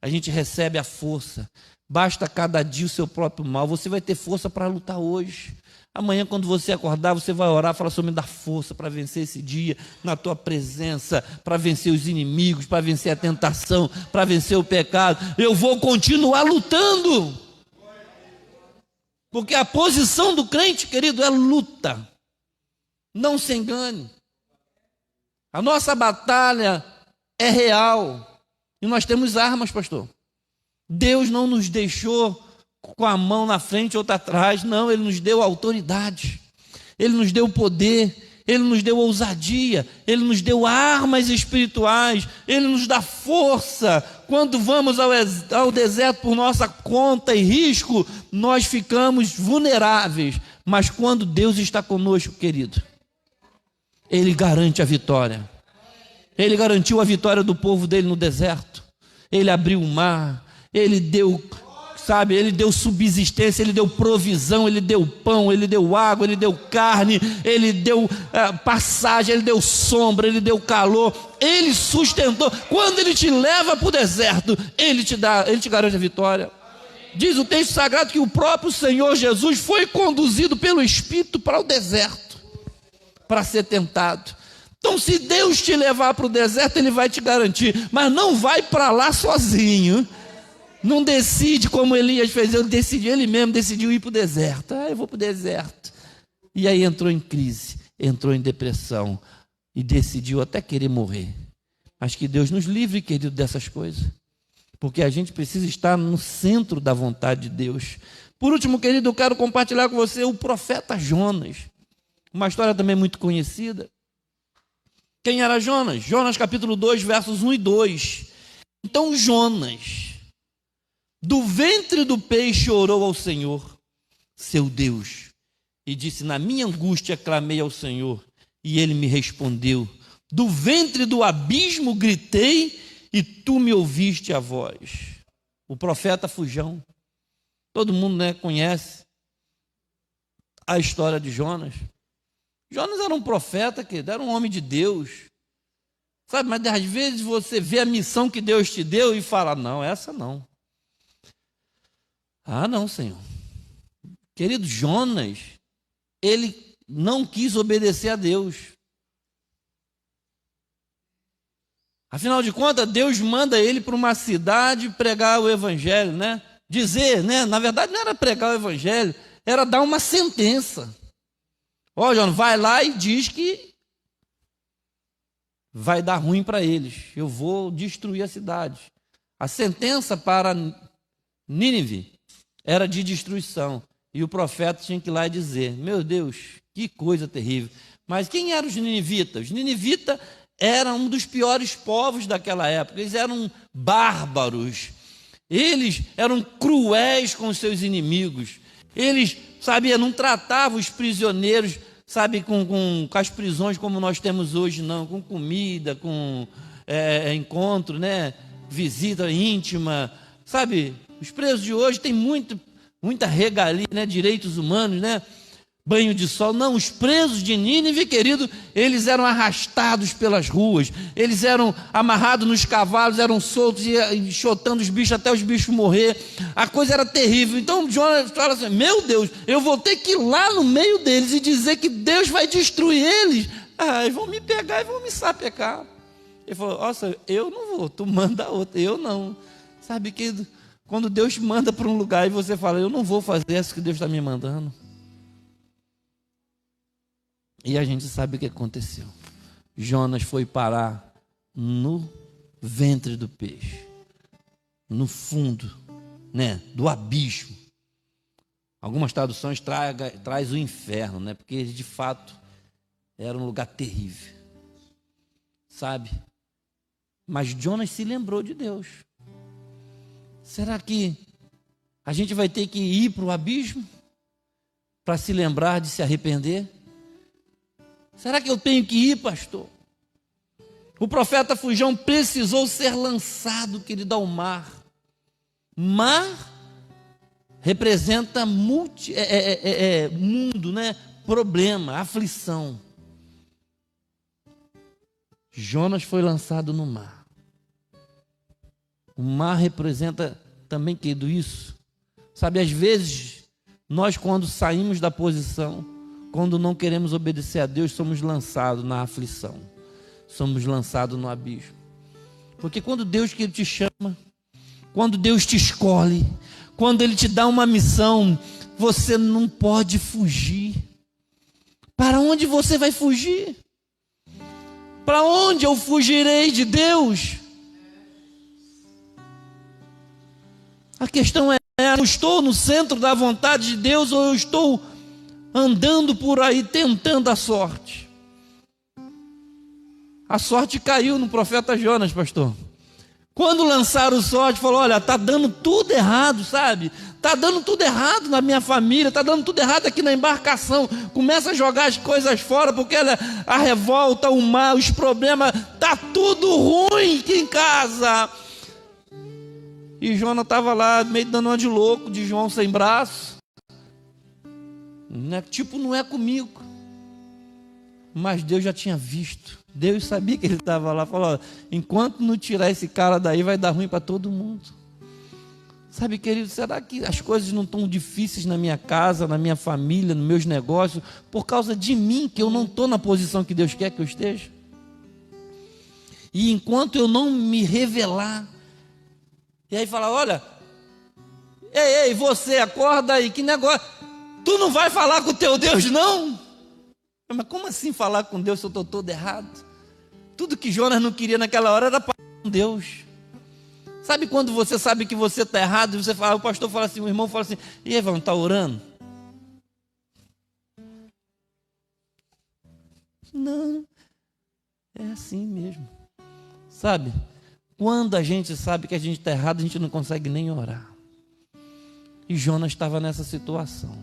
A gente recebe a força. Basta cada dia o seu próprio mal. Você vai ter força para lutar hoje. Amanhã, quando você acordar, você vai orar, falar: Senhor, me dá força para vencer esse dia na tua presença, para vencer os inimigos, para vencer a tentação, para vencer o pecado. Eu vou continuar lutando, porque a posição do crente, querido, é luta. Não se engane. A nossa batalha é real e nós temos armas, pastor. Deus não nos deixou com a mão na frente, outra atrás. Não, Ele nos deu autoridade, Ele nos deu poder, Ele nos deu ousadia, Ele nos deu armas espirituais, Ele nos dá força. Quando vamos ao deserto por nossa conta e risco, nós ficamos vulneráveis. Mas quando Deus está conosco, querido, Ele garante a vitória. Ele garantiu a vitória do povo dele no deserto. Ele abriu o mar, Ele deu... Sabe, Ele deu subsistência, Ele deu provisão, Ele deu pão, Ele deu água, Ele deu carne, Ele deu passagem, Ele deu sombra, Ele deu calor, Ele sustentou. Quando Ele te leva para o deserto, Ele te garante a vitória. Diz o texto sagrado que o próprio Senhor Jesus foi conduzido pelo Espírito para o deserto, para ser tentado. Então, se Deus te levar para o deserto, Ele vai te garantir, mas não vai para lá sozinho. Não decide como Elias fez, ele mesmo decidiu ir para o deserto. Eu vou para o deserto. E aí entrou em crise, entrou em depressão e decidiu até querer morrer. Mas que Deus nos livre, querido, dessas coisas. Porque a gente precisa estar no centro da vontade de Deus. Por último, querido, eu quero compartilhar com você o profeta Jonas. Uma história também muito conhecida. Quem era Jonas? Jonas capítulo 2, versos 1 e 2. Então Jonas, do ventre do peixe, orou ao Senhor, seu Deus, e disse: na minha angústia clamei ao Senhor, e ele me respondeu. Do ventre do abismo gritei, e tu me ouviste a voz. O profeta Fujão. Todo mundo, né, conhece a história de Jonas. Jonas era um profeta, querido, era um homem de Deus. Sabe, mas às vezes você vê a missão que Deus te deu e fala: não, essa não. Ah, não, Senhor. Querido, Jonas, ele não quis obedecer a Deus. Afinal de contas, Deus manda ele para uma cidade pregar o evangelho, né? Dizer, né? Na verdade não era pregar o evangelho, era dar uma sentença. Ó, Jonas, vai lá e diz que vai dar ruim para eles. Eu vou destruir a cidade. A sentença para Nínive era de destruição. E o profeta tinha que ir lá e dizer: meu Deus, que coisa terrível. Mas quem eram os ninivitas? Os ninivitas eram um dos piores povos daquela época. Eles eram bárbaros. Eles eram cruéis com os seus inimigos. Eles, sabe, não tratavam os prisioneiros, sabe, com as prisões como nós temos hoje, não. Com comida, com encontro, né? Visita íntima. Sabe, os presos de hoje têm muita regalia, né? Direitos humanos, né? Banho de sol. Não, os presos de Nínive, querido, eles eram arrastados pelas ruas, eles eram amarrados nos cavalos, eram soltos e enxotando os bichos até os bichos morrer. A coisa era terrível. Então Jonas fala assim: meu Deus, eu vou ter que ir lá no meio deles e dizer que Deus vai destruir eles. Ah, eles vão me pegar e vão me sapecar. Ele falou: nossa, eu não vou, tu manda outra, eu não. Sabe que quando Deus manda para um lugar e você fala: eu não vou fazer isso que Deus está me mandando. E a gente sabe o que aconteceu. Jonas foi parar no ventre do peixe, no fundo, né, do abismo. Algumas traduções traz o inferno, né, porque de fato era um lugar terrível, sabe? Mas Jonas se lembrou de Deus. Será que a gente vai ter que ir para o abismo para se lembrar de se arrepender? Será que eu tenho que ir, pastor? O profeta Fujão precisou ser lançado, querido, ao mar. Mar representa mundo, né? Problema, aflição. Jonas foi lançado no mar. O mar representa também, querido, isso. Sabe, às vezes, nós quando saímos da posição, quando não queremos obedecer a Deus, somos lançados na aflição. Somos lançados no abismo. Porque quando Deus que te chama, quando Deus te escolhe, quando Ele te dá uma missão, você não pode fugir. Para onde você vai fugir? Para onde eu fugirei de Deus? A questão é: eu estou no centro da vontade de Deus ou eu estou andando por aí tentando a sorte? A sorte caiu no profeta Jonas, pastor. Quando lançaram o sorte, falou: olha, está dando tudo errado, sabe? Está dando tudo errado na minha família, está dando tudo errado aqui na embarcação. Começa a jogar as coisas fora, porque a revolta, o mal, os problemas, está tudo ruim aqui em casa. E Jonas estava lá, meio dando uma de louco, de João sem braço. Tipo, não é comigo. Mas Deus já tinha visto. Deus sabia que ele estava lá. Falou: enquanto não tirar esse cara daí, vai dar ruim para todo mundo. Sabe, querido, será que as coisas não estão difíceis na minha casa, na minha família, nos meus negócios, por causa de mim, que eu não estou na posição que Deus quer que eu esteja? E enquanto eu não me revelar, e aí fala: olha, ei, você, acorda aí, que negócio, tu não vai falar com o teu Deus, não? Mas como assim falar com Deus se eu estou todo errado? Tudo que Jonas não queria naquela hora era paz com Deus. Sabe quando você sabe que você está errado, e você fala, o pastor fala assim, o irmão fala assim, e Evão, está orando? Não, é assim mesmo. Sabe, quando a gente sabe que a gente está errado, a gente não consegue nem orar. E Jonas estava nessa situação.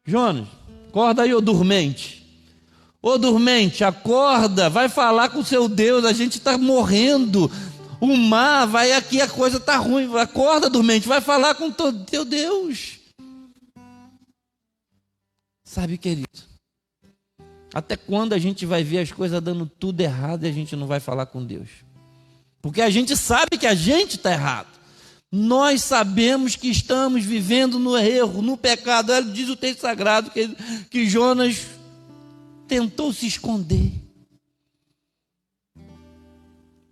Jonas, acorda aí, ô dormente. Ô dormente, acorda, vai falar com o seu Deus, a gente está morrendo. O mar vai aqui, a coisa está ruim. Acorda, dormente, vai falar com o teu Deus. Sabe, querido, até quando a gente vai ver as coisas dando tudo errado e a gente não vai falar com Deus? Porque a gente sabe que a gente está errado. Nós sabemos que estamos vivendo no erro, no pecado. Diz o texto sagrado que Jonas tentou se esconder.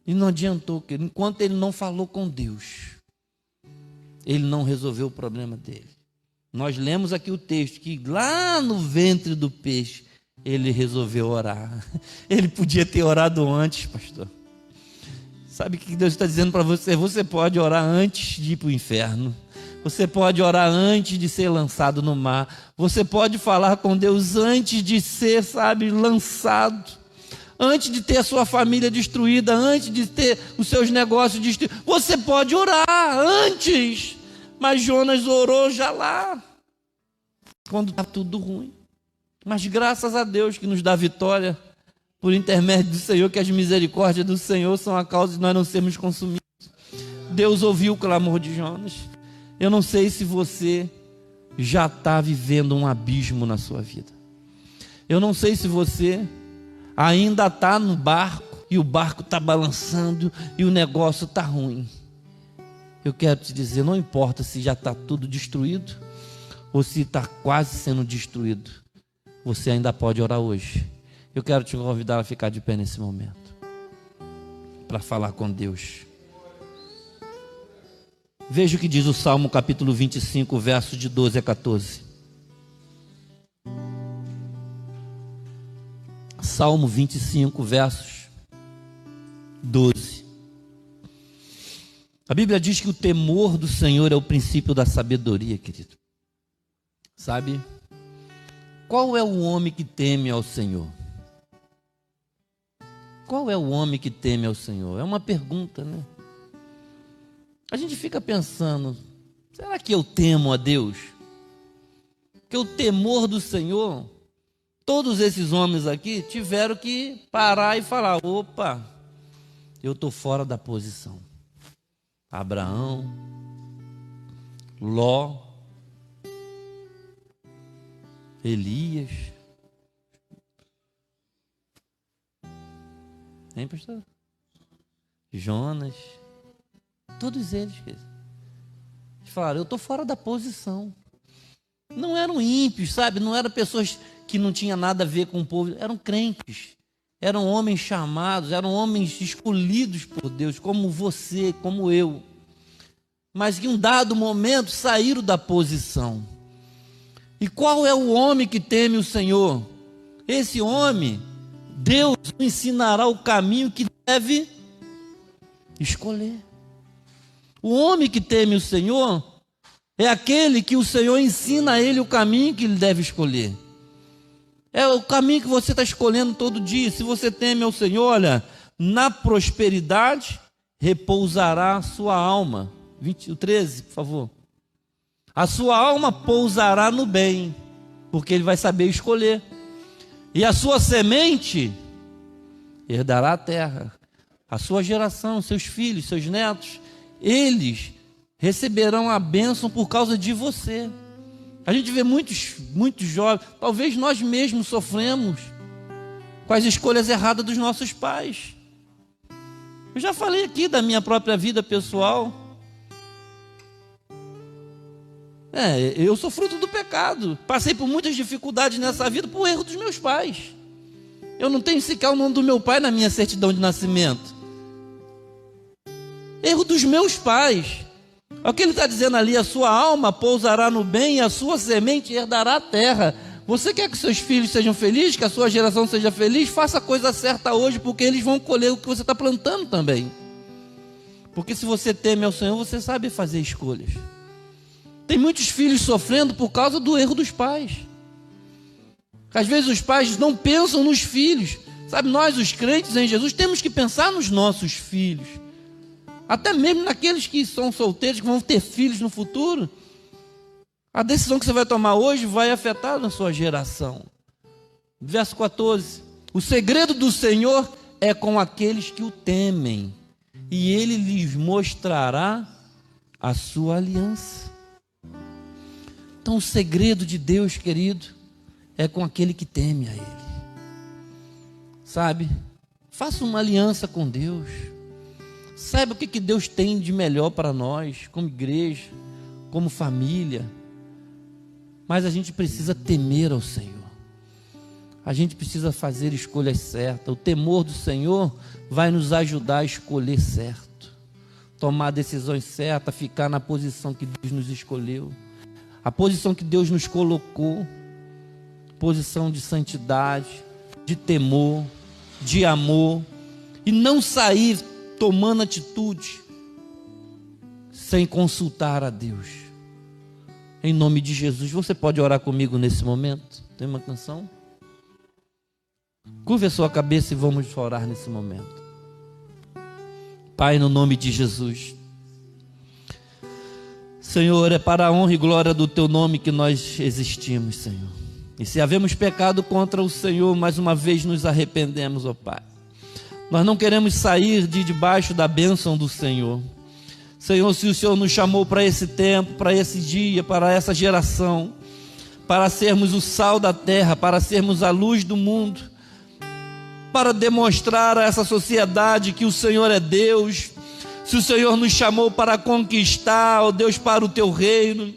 E não adiantou, enquanto ele não falou com Deus, ele não resolveu o problema dele. Nós lemos aqui o texto, que lá no ventre do peixe, ele resolveu orar. Ele podia ter orado antes, pastor. Sabe o que Deus está dizendo para você? Você pode orar antes de ir para o inferno. Você pode orar antes de ser lançado no mar. Você pode falar com Deus antes de ser, lançado. Antes de ter a sua família destruída, antes de ter os seus negócios destruídos. Você pode orar antes. Mas Jonas orou já lá, quando está tudo ruim. Mas graças a Deus que nos dá vitória, por intermédio do Senhor, que as misericórdias do Senhor são a causa de nós não sermos consumidos. Deus ouviu o clamor de Jonas. Eu não sei se você já está vivendo um abismo na sua vida. Eu não sei se você ainda está no barco e o barco está balançando e o negócio está ruim. Eu quero te dizer, não importa se já está tudo destruído ou se está quase sendo destruído, você ainda pode orar hoje. Eu quero te convidar a ficar de pé nesse momento, para falar com Deus. Veja o que diz o Salmo capítulo 25, versos de 12 a 14. Salmo 25, versos 12. A Bíblia diz que o temor do Senhor é o princípio da sabedoria, querido. Sabe? Qual é o homem que teme ao Senhor? Qual é o homem que teme ao Senhor? É uma pergunta, né? A gente fica pensando, será que eu temo a Deus? Porque o temor do Senhor, todos esses homens aqui tiveram que parar e falar, opa, eu estou fora da posição. Abraão, Ló, Elias. Hein, pastor? Jonas. Todos eles falaram, eu estou fora da posição. Não eram ímpios, sabe? Não eram pessoas que não tinham nada a ver com o povo. Eram crentes. Eram homens chamados, eram homens escolhidos por Deus, como você, como eu. Mas que em um dado momento saíram da posição. E qual é o homem que teme o Senhor? Esse homem, Deus o ensinará o caminho que deve escolher. O homem que teme o Senhor é aquele que o Senhor ensina a ele o caminho que ele deve escolher. É o caminho que você está escolhendo todo dia. Se você teme ao Senhor, olha, na prosperidade repousará a sua alma. 13, por favor. A sua alma pousará no bem, porque ele vai saber escolher. E a sua semente herdará a terra. A sua geração, seus filhos, seus netos, eles receberão a bênção por causa de você. A gente vê muitos jovens, talvez nós mesmos sofremos com as escolhas erradas dos nossos pais. Eu já falei aqui da minha própria vida pessoal. Eu sou fruto do pecado. Passei por muitas dificuldades nessa vida por erro dos meus pais. Eu não tenho sequer o nome do meu pai na minha certidão de nascimento. Erro dos meus pais. Olha o que ele está dizendo ali, a sua alma pousará no bem e a sua semente herdará a terra. Você quer que seus filhos sejam felizes, que a sua geração seja feliz? Faça a coisa certa hoje, porque eles vão colher o que você está plantando também. Porque se você teme ao Senhor, você sabe fazer escolhas. Tem muitos filhos sofrendo por causa do erro dos pais. Às vezes os pais não pensam nos filhos. Sabe, nós os crentes em Jesus temos que pensar nos nossos filhos. Até mesmo naqueles que são solteiros, que vão ter filhos no futuro. A decisão que você vai tomar hoje vai afetar na sua geração. Verso 14. O segredo do Senhor é com aqueles que o temem, e Ele lhes mostrará a sua aliança. Então o segredo de Deus, querido, é com aquele que teme a Ele. Sabe? Faça uma aliança com Deus. Saiba o que Deus tem de melhor para nós, como igreja, como família. Mas a gente precisa temer ao Senhor. A gente precisa fazer escolhas certas. O temor do Senhor vai nos ajudar a escolher certo. Tomar decisões certas, ficar na posição que Deus nos escolheu. A posição que Deus nos colocou. Posição de santidade, de temor, de amor. E não sair tomando atitude sem consultar a Deus. Em nome de Jesus, você pode orar comigo nesse momento? Tem uma canção? Curva a sua cabeça e vamos orar nesse momento. Pai, no nome de Jesus, Senhor, é para a honra e glória do Teu nome que nós existimos, Senhor. E se havemos pecado contra o Senhor, mais uma vez nos arrependemos, ó Pai. Nós não queremos sair de debaixo da bênção do Senhor. Senhor, se o Senhor nos chamou para esse tempo, para esse dia, para essa geração, para sermos o sal da terra, para sermos a luz do mundo, para demonstrar a essa sociedade que o Senhor é Deus, se o Senhor nos chamou para conquistar, ó Deus, para o Teu reino,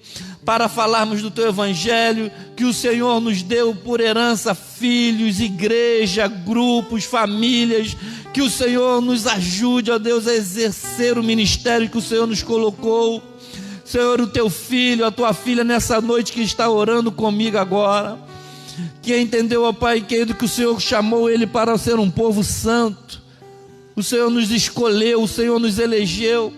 para falarmos do Teu Evangelho, que o Senhor nos deu por herança filhos, igreja, grupos, famílias, que o Senhor nos ajude, ó Deus, a exercer o ministério que o Senhor nos colocou. Senhor, o Teu filho, a Tua filha nessa noite que está orando comigo agora, que entendeu, ó Pai querido, que o Senhor chamou ele para ser um povo santo. O Senhor nos escolheu, o Senhor nos elegeu.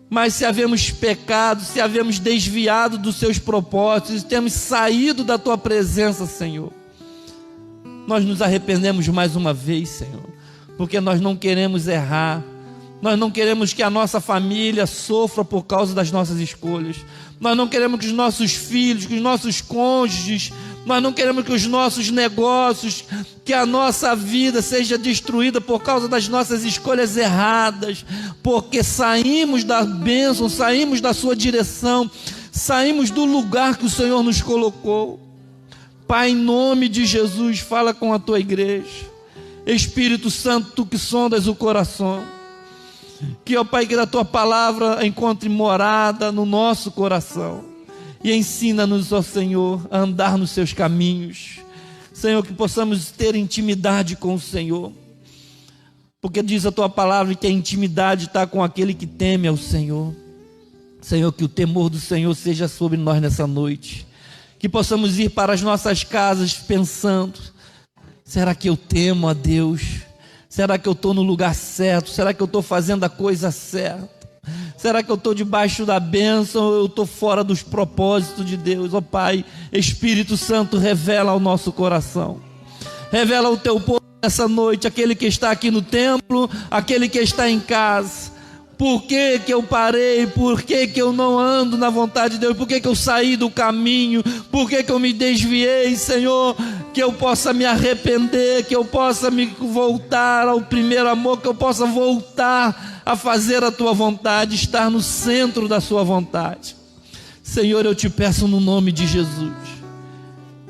Mas se havemos pecado, se havemos desviado dos Seus propósitos, temos saído da Tua presença, Senhor, nós nos arrependemos mais uma vez, Senhor, porque nós não queremos errar, nós não queremos que a nossa família sofra por causa das nossas escolhas, nós não queremos que os nossos filhos, que os nossos cônjuges, nós não queremos que os nossos negócios, que a nossa vida seja destruída por causa das nossas escolhas erradas, porque saímos da bênção, saímos da Sua direção, saímos do lugar que o Senhor nos colocou. Pai, em nome de Jesus, fala com a Tua igreja. Espírito Santo, Tu que sondas o coração, que, ó Pai, que a Tua palavra encontre morada no nosso coração. E ensina-nos, ó Senhor, a andar nos Seus caminhos. Senhor, que possamos ter intimidade com o Senhor. Porque diz a Tua palavra que a intimidade está com aquele que teme ao Senhor. Senhor, que o temor do Senhor seja sobre nós nessa noite. Que possamos ir para as nossas casas pensando: será que eu temo a Deus? Será que eu estou no lugar certo? Será que eu estou fazendo a coisa certa? Será que eu estou debaixo da bênção ou eu estou fora dos propósitos de Deus? Ó Pai, Espírito Santo, revela ao nosso coração. Revela ao Teu povo nessa noite, aquele que está aqui no templo, aquele que está em casa. Por que eu parei? Por que eu não ando na vontade de Deus? Por que eu saí do caminho? Por que eu me desviei, Senhor? Que eu possa me arrepender, que eu possa me voltar ao primeiro amor, que eu possa voltar a fazer a Tua vontade, estar no centro da Sua vontade. Senhor, eu Te peço no nome de Jesus,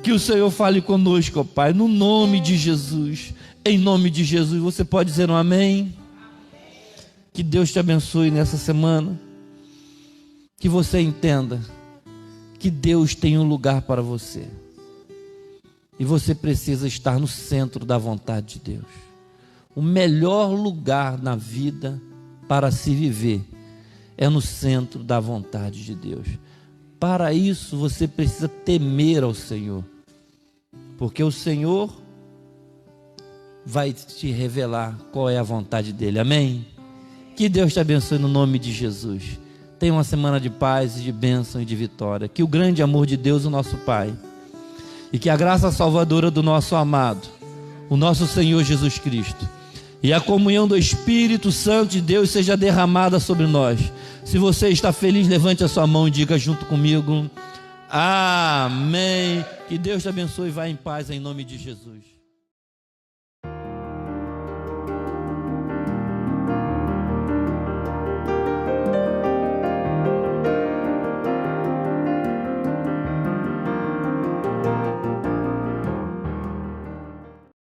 que o Senhor fale conosco, ó Pai, no nome de Jesus, em nome de Jesus. Você pode dizer um amém? Que Deus te abençoe nessa semana, que você entenda que Deus tem um lugar para você, e você precisa estar no centro da vontade de Deus. O melhor lugar na vida para se viver é no centro da vontade de Deus. Para isso você precisa temer ao Senhor. porque o Senhor vai te revelar qual é a vontade dele. Amém? Que Deus te abençoe no nome de Jesus. Tenha uma semana de paz, de bênção e de vitória. Que o grande amor de Deus, o nosso Pai, e que a graça salvadora do nosso amado, o nosso Senhor Jesus Cristo, e a comunhão do Espírito Santo de Deus seja derramada sobre nós. Se você está feliz, levante a sua mão e diga junto comigo: amém. Que Deus te abençoe e vá em paz em nome de Jesus.